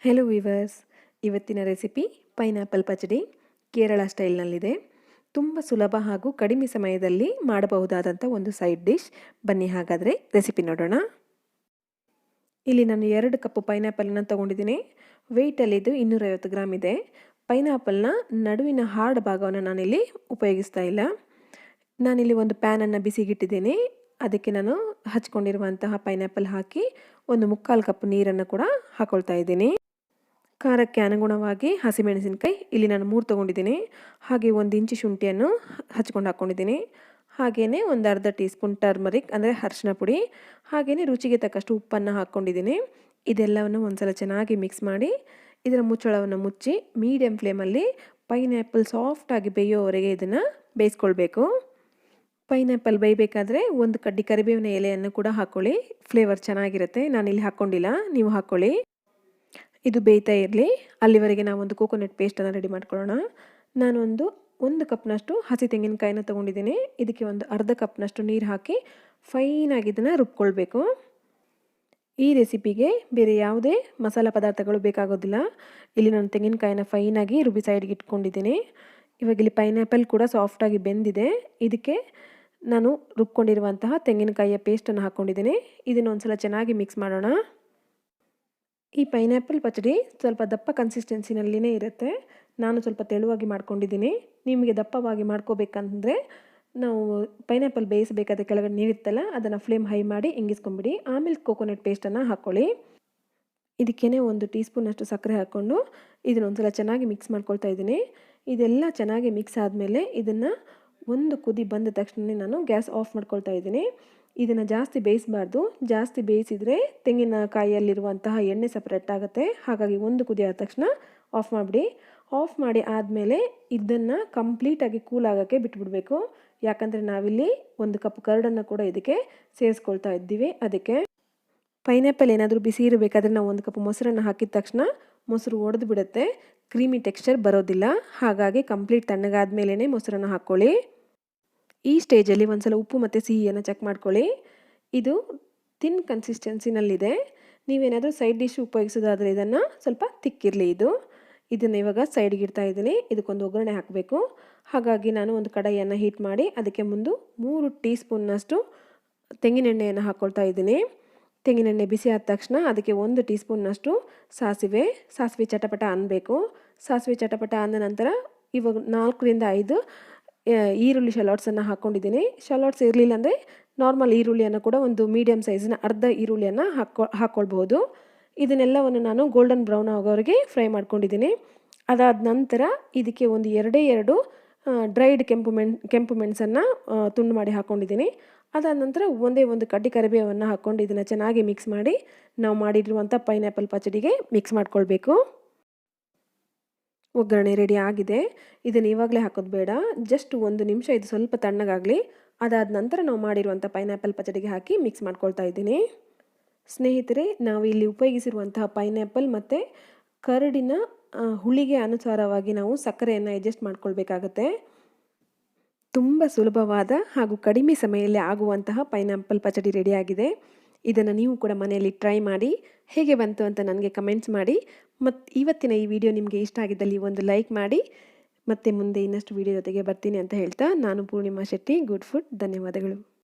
Hello viewers, ಇವತ್ತಿನ recipe pineapple ಪಚಡಿ ಕೇರಳ ಸ್ಟೈಲ್ನಲ್ಲಿದೆ. ತುಂಬ ಸುಲಭ ಹಾಗೂ ಕಡಿಮೆ ಸಮಯದಲ್ಲಿ ಮಾಡಬಹುದಾದಂಥ ಒಂದು ಸೈಡ್ ಡಿಶ್. ಬನ್ನಿ ಹಾಗಾದರೆ ರೆಸಿಪಿ ನೋಡೋಣ. ಇಲ್ಲಿ ನಾನು 2 ಕಪ್ ಪೈನಾಪಲ್ನ ತೊಗೊಂಡಿದ್ದೀನಿ. ವೆಯ್ಟಲ್ಲಿದ್ದು 250 ಗ್ರಾಮ್ ಇದೆ. ಪೈನಾಪಲ್ನ ನಡುವಿನ ಹಾರ್ಡ್ ಭಾಗವನ್ನು ನಾನಿಲ್ಲಿ ಉಪಯೋಗಿಸ್ತಾ ಇಲ್ಲ. ನಾನಿಲ್ಲಿ ಒಂದು ಪ್ಯಾನನ್ನು ಬಿಸಿಗಿಟ್ಟಿದ್ದೀನಿ. ಅದಕ್ಕೆ ನಾನು ಹಚ್ಕೊಂಡಿರುವಂತಹ ಪೈನಾಪಲ್ ಹಾಕಿ 1/4 ಕಪ್ ನೀರನ್ನು ಕೂಡ ಹಾಕೊಳ್ತಾ ಇದ್ದೀನಿ. ಖಾರಕ್ಕೆ ಅನುಗುಣವಾಗಿ ಹಸಿಮೆಣಸಿನಕಾಯಿ ಇಲ್ಲಿ ನಾನು 3 ತೊಗೊಂಡಿದ್ದೀನಿ. ಹಾಗೆ 1 ಇಂಚು ಶುಂಠಿಯನ್ನು ಹಚ್ಕೊಂಡು ಹಾಕ್ಕೊಂಡಿದ್ದೀನಿ. ಹಾಗೆಯೇ ಒಂದು ಅರ್ಧ ಟೀ ಸ್ಪೂನ್ ಟರ್ಮರಿಕ್ ಅಂದರೆ ಅರಿಶಿನ ಪುಡಿ, ಹಾಗೆಯೇ ರುಚಿಗೆ ತಕ್ಕಷ್ಟು ಉಪ್ಪನ್ನು ಹಾಕ್ಕೊಂಡಿದ್ದೀನಿ. ಇದೆಲ್ಲವನ್ನು ಒಂದ್ಸಲ ಚೆನ್ನಾಗಿ ಮಿಕ್ಸ್ ಮಾಡಿ ಇದರ ಮುಚ್ಚಳವನ್ನು ಮುಚ್ಚಿ ಮೀಡಿಯಮ್ ಫ್ಲೇಮಲ್ಲಿ ಪೈನಾಪಲ್ ಸಾಫ್ಟಾಗಿ ಬೇಯೋವರೆಗೆ ಇದನ್ನು ಬೇಯಿಸ್ಕೊಳ್ಬೇಕು. ಪೈನಾಪಲ್ ಬೇಯಬೇಕಾದ್ರೆ 1 ಕಡ್ಡಿ ಕರಿಬೇವಿನ ಎಲೆಯನ್ನು ಕೂಡ ಹಾಕ್ಕೊಳ್ಳಿ. ಫ್ಲೇವರ್ ಚೆನ್ನಾಗಿರುತ್ತೆ. ನಾನಿಲ್ಲಿ ಹಾಕ್ಕೊಂಡಿಲ್ಲ, ನೀವು ಹಾಕ್ಕೊಳ್ಳಿ. ಇದು ಬೇಯ್ತಾ ಇರಲಿ. ಅಲ್ಲಿವರೆಗೆ ನಾವು ಒಂದು ಕೋಕೋನಟ್ ಪೇಸ್ಟನ್ನು ರೆಡಿ ಮಾಡ್ಕೊಳ್ಳೋಣ. ನಾನು ಒಂದು ಕಪ್ನಷ್ಟು ಹಸಿ ತೆಂಗಿನಕಾಯಿನ ತೊಗೊಂಡಿದ್ದೀನಿ. ಇದಕ್ಕೆ ಒಂದು ಅರ್ಧ ಕಪ್ನಷ್ಟು ನೀರು ಹಾಕಿ ಫೈನಾಗಿ ಇದನ್ನು ರುಬ್ಕೊಳ್ಬೇಕು. ಈ ರೆಸಿಪಿಗೆ ಬೇರೆ ಯಾವುದೇ ಮಸಾಲ ಪದಾರ್ಥಗಳು ಬೇಕಾಗೋದಿಲ್ಲ. ಇಲ್ಲಿ ನಾನು ತೆಂಗಿನಕಾಯಿನ ಫೈನಾಗಿ ರುಬ್ಬಿ ಸೈಡ್ಗೆ ಇಟ್ಕೊಂಡಿದ್ದೀನಿ. ಇವಾಗ ಇಲ್ಲಿ ಪೈನಾಪಲ್ ಕೂಡ ಸಾಫ್ಟಾಗಿ ಬೆಂದಿದೆ. ಇದಕ್ಕೆ ನಾನು ರುಬ್ಕೊಂಡಿರುವಂತಹ ತೆಂಗಿನಕಾಯಿಯ ಪೇಸ್ಟನ್ನು ಹಾಕ್ಕೊಂಡಿದ್ದೀನಿ. ಇದನ್ನು ಒಂದ್ಸಲ ಚೆನ್ನಾಗಿ ಮಿಕ್ಸ್ ಮಾಡೋಣ. ಈ ಪೈನಾಪಲ್ ಪಚಡಿ ಸ್ವಲ್ಪ ದಪ್ಪ ಕನ್ಸಿಸ್ಟೆನ್ಸಿನಲ್ಲಿನೇ ಇರುತ್ತೆ. ನಾನು ಸ್ವಲ್ಪ ತೆಳುವಾಗಿ ಮಾಡ್ಕೊಂಡಿದ್ದೀನಿ. ನಿಮಗೆ ದಪ್ಪವಾಗಿ ಮಾಡ್ಕೋಬೇಕಂದ್ರೆ ನಾವು ಪೈನಾಪಲ್ ಬೇಯಿಸಬೇಕಾದ್ರೆ ಕೆಳಗಡೆ ನೀರಿತ್ತಲ್ಲ, ಅದನ್ನು ಫ್ಲೇಮ್ ಹೈ ಮಾಡಿ ಇಂಗಿಸ್ಕೊಂಬಿಡಿ. ಆಮೇಲೆ ಕೋಕೋನಟ್ ಪೇಸ್ಟನ್ನು ಹಾಕ್ಕೊಳ್ಳಿ. ಇದಕ್ಕೇ 1 ಟೀ ಸ್ಪೂನಷ್ಟು ಸಕ್ಕರೆ ಹಾಕ್ಕೊಂಡು ಇದನ್ನೊಂದ್ಸಲ ಚೆನ್ನಾಗಿ ಮಿಕ್ಸ್ ಮಾಡ್ಕೊಳ್ತಾ ಇದ್ದೀನಿ. ಇದೆಲ್ಲ ಚೆನ್ನಾಗಿ ಮಿಕ್ಸ್ ಆದಮೇಲೆ ಇದನ್ನು ಒಂದು ಕುದಿ ಬಂದ ತಕ್ಷಣ ನಾನು ಗ್ಯಾಸ್ ಆಫ್ ಮಾಡ್ಕೊಳ್ತಾ ಇದ್ದೀನಿ. ಇದನ್ನು ಜಾಸ್ತಿ ಬೇಯಿಸಬಾರ್ದು. ಜಾಸ್ತಿ ಬೇಯಿಸಿದರೆ ತೆಂಗಿನಕಾಯಿಯಲ್ಲಿರುವಂತಹ ಎಣ್ಣೆ ಸಪ್ರೇಟ್ ಆಗುತ್ತೆ. ಹಾಗಾಗಿ ಒಂದು ಕುದಿ ಆದ ತಕ್ಷಣ ಆಫ್ ಮಾಡಿಬಿಡಿ. ಆಫ್ ಮಾಡಿ ಆದಮೇಲೆ ಇದನ್ನು ಕಂಪ್ಲೀಟಾಗಿ ಕೂಲ್ ಆಗೋಕ್ಕೆ ಬಿಟ್ಬಿಡಬೇಕು. ಯಾಕಂದರೆ ನಾವಿಲ್ಲಿ 1 ಕಪ್ ಕರ್ಡನ್ನು ಕೂಡ ಇದಕ್ಕೆ ಸೇರಿಸ್ಕೊಳ್ತಾ ಇದ್ದೀವಿ. ಅದಕ್ಕೆ ಪೈನಾಪಲ್ ಏನಾದರೂ ಬಿಸಿ ಇರಬೇಕಾದ್ರೆ ನಾವು 1 ಕಪ್ ಮೊಸರನ್ನು ಹಾಕಿದ ತಕ್ಷಣ ಮೊಸರು ಒಡೆದು ಬಿಡುತ್ತೆ, ಕ್ರೀಮಿ ಟೆಕ್ಸ್ಚರ್ ಬರೋದಿಲ್ಲ. ಹಾಗಾಗಿ ಕಂಪ್ಲೀಟ್ ತಣ್ಣಗಾದ ಮೇಲೇ ಮೊಸರನ್ನು ಹಾಕ್ಕೊಳ್ಳಿ. ಈ ಸ್ಟೇಜಲ್ಲಿ ಒಂದ್ಸಲ ಉಪ್ಪು ಮತ್ತು ಸಿಹಿಯನ್ನು ಚೆಕ್ ಮಾಡ್ಕೊಳ್ಳಿ. ಇದು ಥಿನ್ ಕನ್ಸಿಸ್ಟೆನ್ಸಿನಲ್ಲಿದೆ. ನೀವೇನಾದರೂ ಸೈಡ್ ಡಿಶ್ ಉಪಯೋಗಿಸೋದಾದರೆ ಇದನ್ನು ಸ್ವಲ್ಪ ತಿಕ್ಕಿರಲಿ. ಇದನ್ನು ಇವಾಗ ಸೈಡ್ಗೆ ಇಡ್ತಾ ಇದ್ದೀನಿ. ಇದಕ್ಕೊಂದು ಒಗ್ಗರಣೆ ಹಾಕಬೇಕು. ಹಾಗಾಗಿ ನಾನು ಒಂದು ಕಡಾಯಿಯನ್ನು ಹೀಟ್ ಮಾಡಿ ಅದಕ್ಕೆ 3 ಟೀ ಸ್ಪೂನ್ನಷ್ಟು ತೆಂಗಿನೆಣ್ಣೆಯನ್ನು ಹಾಕ್ಕೊಳ್ತಾ ಇದ್ದೀನಿ. ತೆಂಗಿನೆಣ್ಣೆ ಬಿಸಿ ಆದ ತಕ್ಷಣ ಅದಕ್ಕೆ 1 ಟೀ ಸ್ಪೂನ್ನಷ್ಟು ಸಾಸಿವೆ ಚಟಪಟ ಅನ್ನಬೇಕು. ಸಾಸಿವೆ ಚಟಪಟ ಅಂದ ನಂತರ ಇವಾಗ 4 ರಿಂದ 5 ಈರುಳ್ಳಿ ಶಲಾಟ್ಸನ್ನು ಹಾಕ್ಕೊಂಡಿದ್ದೀನಿ. ಶಲಾಟ್ಸ್ ಇರಲಿಲ್ಲ ಅಂದರೆ ನಾರ್ಮಲ್ ಈರುಳ್ಳಿಯನ್ನು ಕೂಡ ಒಂದು ಮೀಡಿಯಮ್ ಸೈಜಿನ ಅರ್ಧ ಈರುಳ್ಳಿಯನ್ನು ಹಾಕ್ಕೊಳ್ಬೋದು. ಇದನ್ನೆಲ್ಲವನ್ನು ನಾನು ಗೋಲ್ಡನ್ ಬ್ರೌನ್ ಆಗೋವರೆಗೆ ಫ್ರೈ ಮಾಡ್ಕೊಂಡಿದ್ದೀನಿ. ಅದಾದ ನಂತರ ಇದಕ್ಕೆ ಒಂದು 2 ಡ್ರೈಡ್ ಕೆಂಪು ಮೆಣಸನ್ನು ತುಂಡು ಮಾಡಿ ಹಾಕ್ಕೊಂಡಿದ್ದೀನಿ. ಅದಾದ ನಂತರ ಒಂದು ಕಡ್ಡಿ ಕರಿಬೇವನ್ನು ಹಾಕ್ಕೊಂಡು ಇದನ್ನು ಚೆನ್ನಾಗಿ ಮಿಕ್ಸ್ ಮಾಡಿ ನಾವು ಮಾಡಿರುವಂಥ ಪೈನಾಪಲ್ ಪಚಡಿಗೆ ಮಿಕ್ಸ್ ಮಾಡ್ಕೊಳ್ಬೇಕು. ಒಗ್ಗರಣೆ ರೆಡಿ ಆಗಿದೆ. ಇದನ್ನು ಇವಾಗಲೇ ಹಾಕೋದು ಬೇಡ. ಜಸ್ಟ್ 1 ನಿಮಿಷ ಇದು ಸ್ವಲ್ಪ ತಣ್ಣಗಾಗಲಿ. ಅದಾದ ನಂತರ ನಾವು ಮಾಡಿರುವಂಥ ಪೈನಾಪಲ್ ಪಚಡಿಗೆ ಹಾಕಿ ಮಿಕ್ಸ್ ಮಾಡ್ಕೊಳ್ತಾ ಇದ್ದೀನಿ. ಸ್ನೇಹಿತರೆ, ನಾವು ಇಲ್ಲಿ ಉಪಯೋಗಿಸಿರುವಂತಹ ಪೈನಾಪಲ್ ಮತ್ತು ಕರಡಿನ ಹುಳಿಗೆ ಅನುಸಾರವಾಗಿ ನಾವು ಸಕ್ಕರೆಯನ್ನು ಅಡ್ಜಸ್ಟ್ ಮಾಡ್ಕೊಳ್ಬೇಕಾಗತ್ತೆ. ತುಂಬ ಸುಲಭವಾದ ಹಾಗೂ ಕಡಿಮೆ ಸಮಯದಲ್ಲಿ ಆಗುವಂತಹ ಪೈನಾಪಲ್ ಪಚಡಿ ರೆಡಿಯಾಗಿದೆ. ಇದನ್ನು ನೀವು ಕೂಡ ಮನೆಯಲ್ಲಿ ಟ್ರೈ ಮಾಡಿ ಹೇಗೆ ಬಂತು ಅಂತ ನನಗೆ ಕಮೆಂಟ್ಸ್ ಮಾಡಿ. ಮತ್ತು ಇವತ್ತಿನ ಈ ವಿಡಿಯೋ ನಿಮಗೆ ಇಷ್ಟ ಆಗಿದ್ದಲ್ಲಿ ಒಂದು ಲೈಕ್ ಮಾಡಿ. ಮತ್ತೆ ಮುಂದೆ ಇನ್ನಷ್ಟು ವಿಡಿಯೋ ಜೊತೆಗೆ ಬರ್ತೀನಿ ಅಂತ ಹೇಳ್ತಾ ನಾನು ಪೂರ್ಣಿಮಾ ಶೆಟ್ಟಿ, ಗುಡ್ ಫುಡ್. ಧನ್ಯವಾದಗಳು.